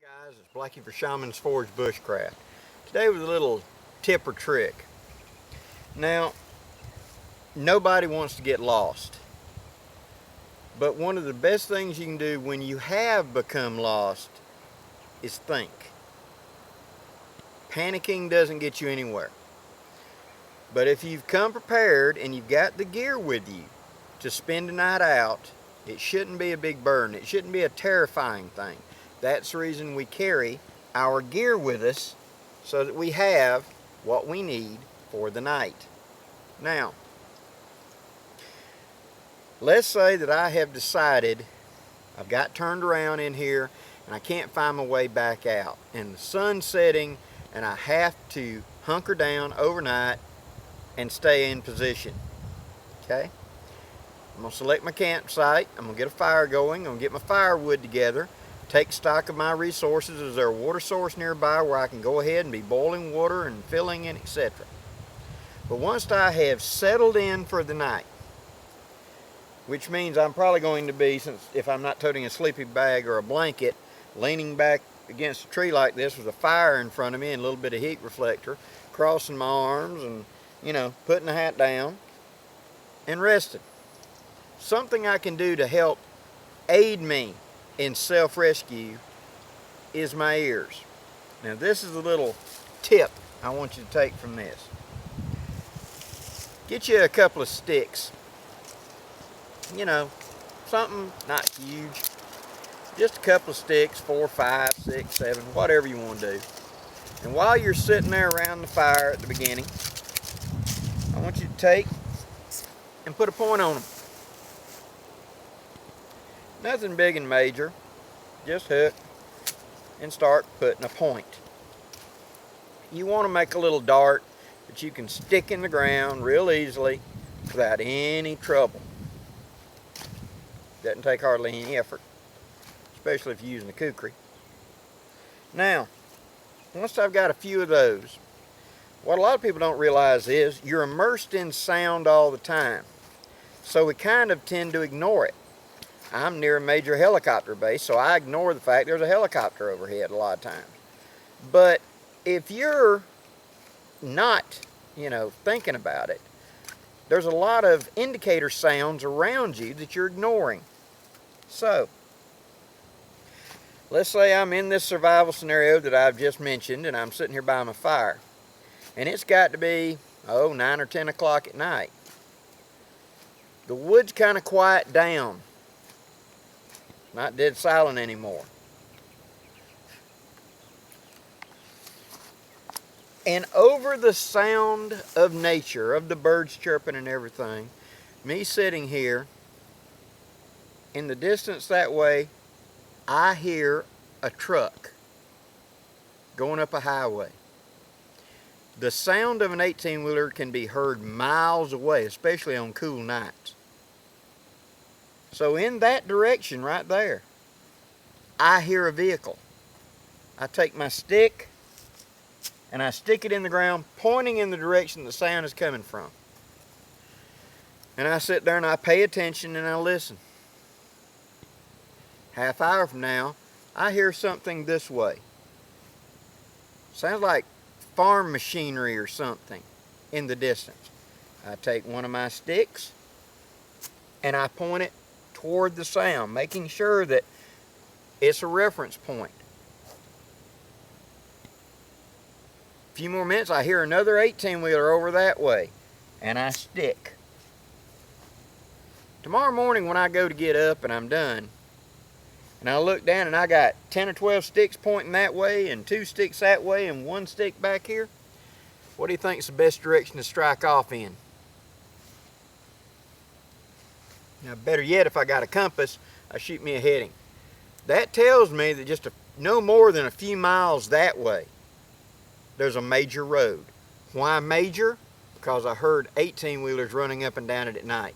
Guys, it's Blackie for Shaman's Forge Bushcraft. Today was a little tip or trick. Now, nobody wants to get lost, but one of the best things you can do when you have become lost is think. Panicking doesn't get you anywhere. But if you've come prepared and you've got the gear with you to spend the night out, it shouldn't be a big burden. It shouldn't be a terrifying thing. That's the reason we carry our gear with us, so that we have what we need for the night. Now, let's say that I have decided I've got turned around in here and I can't find my way back out, and the sun's setting and I have to hunker down overnight and stay in position. Okay? I'm going to select my campsite. I'm going to get a fire going. I'm going to get my firewood together. Take stock of my resources. Is there a water source nearby where I can go ahead and be boiling water and filling it, etc. But once I have settled in for the night, which means I'm probably going to be, since if I'm not toting a sleeping bag or a blanket, leaning back against a tree like this with a fire in front of me and a little bit of heat reflector, crossing my arms and, putting the hat down and resting. Something I can do to help aid me in self-rescue is my ears. Now this is a little tip I want you to take from this. Get you a couple of sticks. Something not huge. Just a couple of sticks, 4, 5, 6, 7, whatever you want to do. And while you're sitting there around the fire at the beginning, I want you to take and put a point on them. Nothing big and major, just hook and start putting a point. You want to make a little dart that you can stick in the ground real easily without any trouble. Doesn't take hardly any effort, especially if you're using a kukri. Now, once I've got a few of those, what a lot of people don't realize is you're immersed in sound all the time, so we kind of tend to ignore it. I'm near a major helicopter base, so I ignore the fact there's a helicopter overhead a lot of times. But if you're not, thinking about it, there's a lot of indicator sounds around you that you're ignoring. So, let's say I'm in this survival scenario that I've just mentioned, and I'm sitting here by my fire. And it's got to be, 9 or 10 o'clock at night. The wood's kind of quiet down. Not dead silent anymore. And over the sound of nature, of the birds chirping and everything, me sitting here, in the distance that way, I hear a truck going up a highway. The sound of an 18-wheeler can be heard miles away, especially on cool nights. So in that direction right there, I hear a vehicle. I take my stick and I stick it in the ground, pointing in the direction the sound is coming from. And I sit there and I pay attention and I listen. Half hour from now, I hear something this way. Sounds like farm machinery or something in the distance. I take one of my sticks and I point it toward the sound, making sure that it's a reference point. A few more minutes, I hear another 18-wheeler over that way, and I stick. Tomorrow morning when I go to get up and I'm done, and I look down and I got 10 or 12 sticks pointing that way, and 2 sticks that way, and 1 stick back here, what do you think is the best direction to strike off in? Now, better yet, if I got a compass, I shoot me a heading. That tells me that just no more than a few miles that way, there's a major road. Why major? Because I heard 18-wheelers running up and down it at night.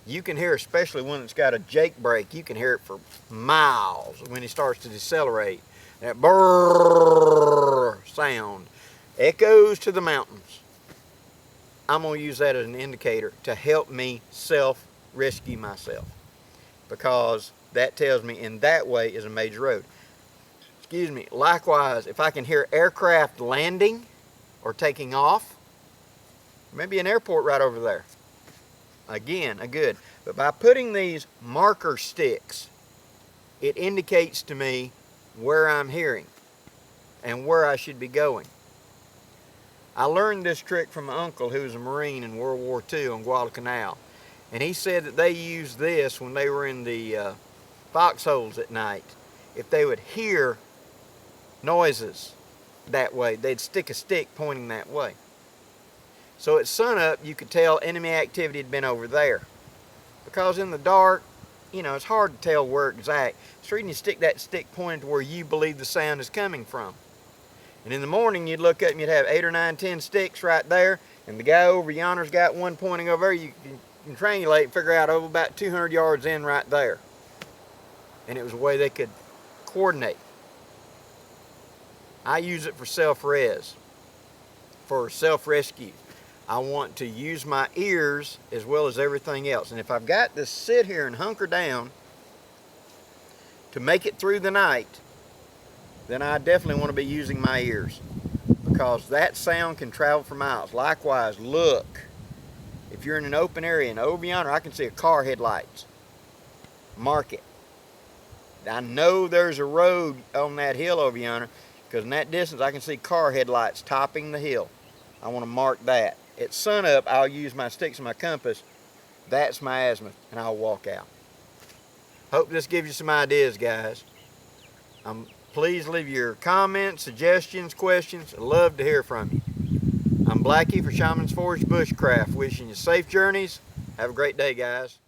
You can hear, especially one that's got a Jake brake, you can hear it for miles when it starts to decelerate. That brrrr sound echoes to the mountains. I'm going to use that as an indicator to help me rescue myself, because that tells me in that way is a major road. excuse me, likewise, if I can hear aircraft landing or taking off, maybe an airport right over there. Again, a good. But by putting these marker sticks, it indicates to me where I'm hearing and where I should be going. I learned this trick from my uncle who was a Marine in World War II on Guadalcanal. And he said that they used this when they were in the foxholes at night. If they would hear noises that way, they'd stick a stick pointing that way. So at sunup, you could tell enemy activity had been over there. Because in the dark, you know, it's hard to tell where exact. It's reason you stick that stick pointed to where you believe the sound is coming from. And in the morning, you'd look up and you'd have 8 or 9, 10 sticks right there, and the guy over yonder's got one pointing over there. You can triangulate and figure out, oh, about 200 yards in right there. And it was a way they could coordinate. I use it for self-res, for self-rescue. I want to use my ears as well as everything else. And if I've got to sit here and hunker down to make it through the night, then I definitely want to be using my ears, because that sound can travel for miles. Likewise, look. If you're in an open area and over yonder, I can see a car headlights. Mark it. I know there's a road on that hill over yonder, because in that distance I can see car headlights topping the hill. I want to mark that. At sunup, I'll use my sticks and my compass. That's my azimuth, and I'll walk out. Hope this gives you some ideas, guys. Please leave your comments, suggestions, questions. I'd love to hear from you. I'm Blackie for Shaman's Forge Bushcraft, wishing you safe journeys. Have a great day, guys.